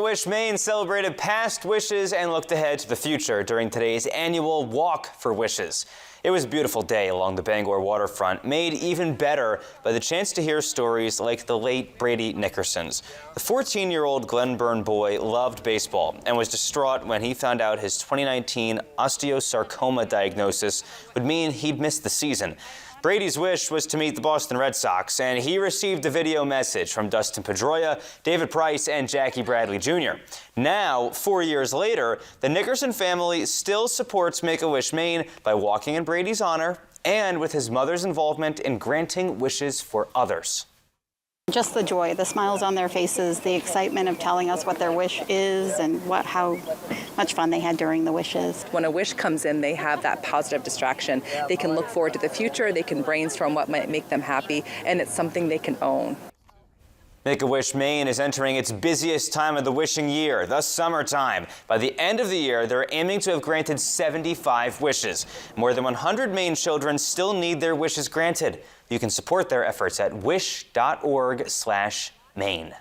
Wish Maine celebrated past wishes and looked ahead to the future during today's annual Walk for Wishes. It was a beautiful day along the Bangor waterfront, made even better by the chance to hear stories like the late Brady Nickerson's. The 14-year-old Glenburn boy loved baseball and was distraught when he found out his 2019 osteosarcoma diagnosis would mean he'd miss the season. Brady's wish was to meet the Boston Red Sox, and he received a video message from Dustin Pedroia, David Price, and Jackie Bradley Jr. Now, 4 years later, the Nickerson family still supports Make-A-Wish Maine by walking in Brady's honor and with his mother's involvement in granting wishes for others. Just the joy, the smiles on their faces, the excitement of telling us what their wish is and how much fun they had during the wishes. When a wish comes in, they have that positive distraction. They can look forward to the future, they can brainstorm what might make them happy, and it's something they can own. Make-A-Wish Maine is entering its busiest time of the wishing year, the summertime. By the end of the year, they're aiming to have granted 75 wishes. More than 100 Maine children still need their wishes granted. You can support their efforts at wish.org/Maine.